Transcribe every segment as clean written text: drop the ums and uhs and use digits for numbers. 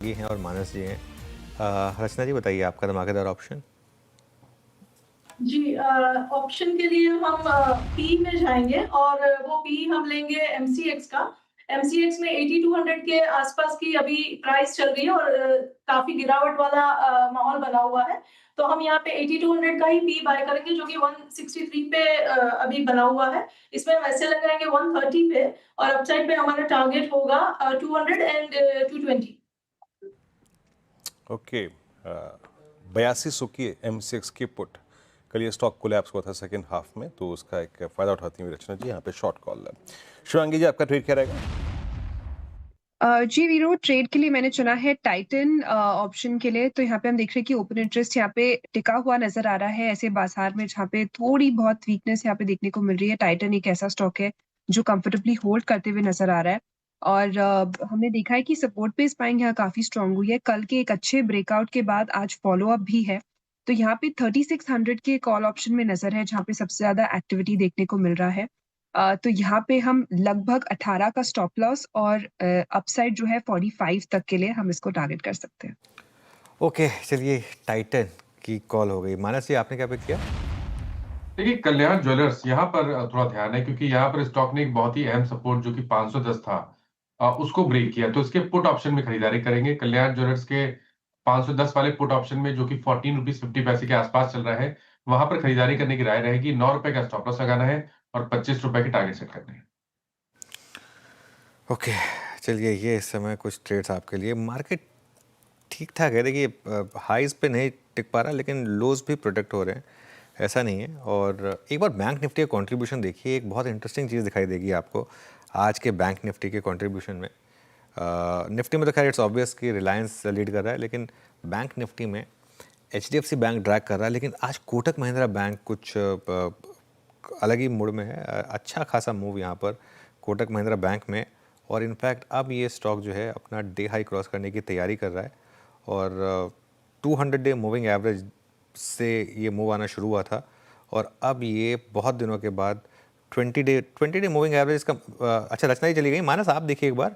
ये हैं और मानस जी हैं। रचना जी बताइए आपका धमाकेदार ऑप्शन। जी ऑप्शन के लिए हम पी में जाएँगे और वो पी हम लेंगे एमसीएक्स का। एमसीएक्स में 8200 के आसपास की अभी प्राइस चल रही है और काफ़ी गिरावट वाला माहौल बना हुआ है। तो हम यहाँ पे 8200 का ही पी बाय करेंगे जो कि 163 पे अभी बना हुआ है। इसमें हम ऐसे लगाएँगे 130 पे और अपसाइड पे हमारा टारगेट होगा 200 एंड 220। ओके, 8200 की M6 की पुट, कल ये स्टॉक कोलैप्स हुआ था सेकंड हाफ में, तो उसका एक फ़ायदा उठाती हुई रचना जी यहाँ पे शॉर्ट कॉल है। शिवांगी जी आपका ट्रेड क्या रहेगा? जी वीरो ट्रेड के लिए मैंने चुना है टाइटन ऑप्शन के लिए। तो यहाँ पे हम देख रहे हैं कि ओपन इंटरेस्ट यहाँ पे टिका हुआ नज़र आ रहा है ऐसे बाज़ार में जहाँ पे थोड़ी बहुत वीकनेस यहाँ पे देखने को मिल रही है। टाइटन एक ऐसा स्टॉक है जो कंफर्टेबली होल्ड करते हुए नज़र आ रहा है और हमने देखा है कि सपोर्ट बेस बाइंग यहाँ काफ़ी स्ट्रॉन्ग हुई है। कल के एक अच्छे ब्रेकआउट के बाद आज फ़ॉलो-अप भी है। तो यहाँ पे 3600 के कॉल ऑप्शन में नज़र है जहाँ पे सबसे ज़्यादा एक्टिविटी देखने को मिल रहा है। तो यहाँ पे हम लगभग 18 का स्टॉप लॉस और अपसाइड जो है 45 तक के लिए हम इसको टारगेट कर सकते हैं। ओके, चलिए टाइटन की कॉल हो गई। मानस जी आपने क्या पिक किया? देखिए, कल्याण ज्वेलर्स यहाँ पर थोड़ा ध्यान है क्योंकि यहाँ पर स्टॉक ने एक बहुत ही अहम सपोर्ट जो कि 510 था, उसको ब्रेक किया। तो इसके पुट ऑप्शन में खरीदारी करेंगे। कल्याण ज्वेलर्स के 510 वाले पुट ऑप्शन में जो कि ₹14.50 के आसपास चल रहा है, वहां पर खरीदारी करने की राय रहेगी। ₹9 का स्टॉप लॉस लगाना है और ₹25 के टारगेट सेट करने हैं। ओके, चलिए ये इस समय कुछ ट्रेड्स आपके लिए। मार्केट ठीक ठाक है, देखिए हाइज पे नहीं टिक पा रहा लेकिन लोज भी प्रोटेक्ट हो रहे हैं, ऐसा नहीं है। और एक बार बैंक निफ्टी का कंट्रीब्यूशन देखिए, एक बहुत इंटरेस्टिंग चीज़ दिखाई देगी आपको आज के बैंक निफ्टी के कंट्रीब्यूशन में। निफ्टी में तो खैर इट्स ऑब्वियस कि रिलायंस लीड कर रहा है, लेकिन बैंक निफ्टी में एचडीएफसी बैंक ड्रैग कर रहा है, लेकिन आज कोटक महिंद्रा बैंक कुछ अलग ही मूड में है। अच्छा खासा मूव यहाँ पर कोटक महिंद्रा बैंक में, और इनफैक्ट अब ये स्टॉक जो है अपना डे हाई क्रॉस करने की तैयारी कर रहा है और 200 डे मूविंग एवरेज से ये मूव आना शुरू हुआ था और अब ये बहुत दिनों के बाद 20 डे मूविंग एवरेज का अच्छा रचना ही चली गई। मानस आप देखिए एक बार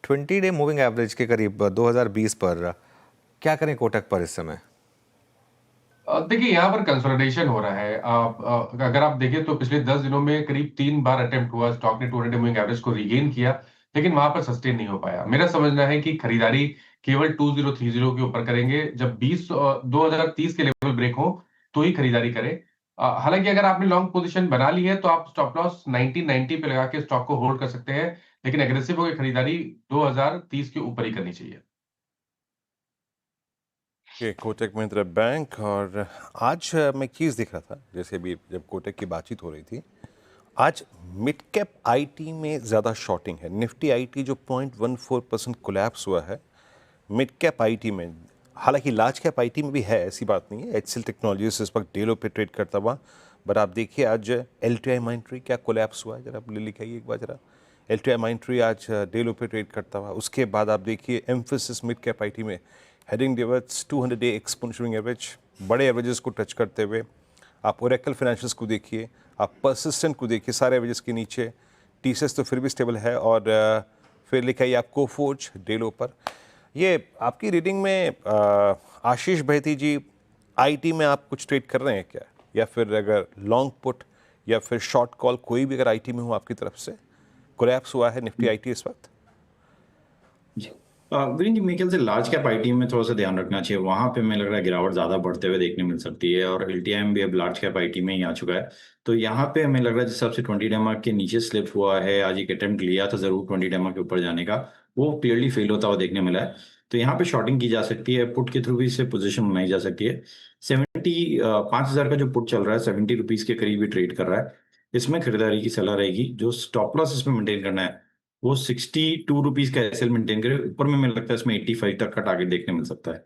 20 डे मूविंग एवरेज के करीब 2020 पर क्या करें कोटक पर इस समय? देखिए, यहाँ पर कंसोलिडेशन हो रहा है। अगर आप देखें तो पिछले 10 दिनों में करीब 3 बार अटेम्प्ट हुआ, स्टॉक ने 200 मूविंग एवरेज को रीगेन किया, लेकिन वहां पर सस्टेन नहीं हो पाया। मेरा समझना है कि खरीदारी केवल 2030 के ऊपर करेंगे। जब 2030 के लेवल ब्रेक हो, तो ही खरीदारी करें। हालांकि अगर आपने लॉन्ग पोजीशन बना ली है, तो आप स्टॉप लॉस 1990 पे लगा के स्टॉक को होल्ड कर सकते हैं, लेकिन एग्रेसिव होकर खरीदारी 2030 के ऊपर ही करनी चाहिए। ये कोटक महिंद्रा बैंक। और आज मैं एक चीज़ देख रहा था, जैसे अभी जब कोटक की बातचीत हो रही थी, आज मिड कैप आईटी में ज़्यादा शॉर्टिंग है। निफ्टी आईटी जो 0.14% कोलैप्स हुआ है, मिड कैप आईटी में, हालांकि लार्ज कैप आईटी में भी है, ऐसी बात नहीं है। एचसीएल टेक्नोलॉजीज इस वक्त डेलो पे ट्रेड करता हुआ, बट आप देखिए आज एलटीआई माइंट्री क्या कोलैप्स हुआ है, जरा आप ले लिखाइए एक बार जरा। एलटीआई माइंट्री आज डेलो पे ट्रेड करता हुआ। उसके बाद आप देखिए एम्फेसिस मिड कैप आईटी में heading towards 200 day exponential average, बड़े एवरेजेस को टच करते हुए। आप ओरेकल फाइनेंशियल्स को देखिए, आप परसिस्टेंट को देखिए, सारे एवरेजेस के नीचे। टीसीएस तो फिर भी स्टेबल है, और फिर लिखाइए आप कोफोर्ज डेलो पर। ये आपकी रीडिंग में आशीष बहती जी, आईटी में आप कुछ ट्रेड कर रहे हैं क्या, या फिर अगर लॉन्ग पुट या फिर शॉर्ट कॉल कोई भी अगर आईटी में हो आपकी तरफ से? कोलैप्स हुआ है निफ्टी आईटी इस वक्त। जी। वीरेंद्र जी, मेरे ख्याल से लार्ज कैप आईटी में थोड़ा सा ध्यान रखना चाहिए। वहां पे मुझे लग रहा है गिरावट ज्यादा बढ़ते हुए देखने मिल सकती है, और एलटीआईएम भी अब लार्ज कैप आईटी में ही आ चुका है। तो यहाँ पे हमें लग रहा है जिस हिसाब से 20 डेमा के नीचे स्लिप हुआ है, आज एक अटेम्प्ट लिया था जरूर 20 डेमा के ऊपर जाने का, वो क्लियरली फेल होता हुआ देखने मिला है। तो यहाँ पे शॉर्टिंग की जा सकती है, पुट के थ्रू भी इसे पोजिशन बनाई जा सकती है। 5,000 का जो पुट चल रहा है, ₹70 के करीब भी ट्रेड कर रहा है। इसमें खरीदारी की सलाह रहेगी। जो स्टॉप लॉस इसमें मेंटेन करना है, वो ₹62 का एसएल मेंटेन करे। ऊपर में मुझे लगता है इसमें 85 तक का टारगेट देखने मिल सकता है।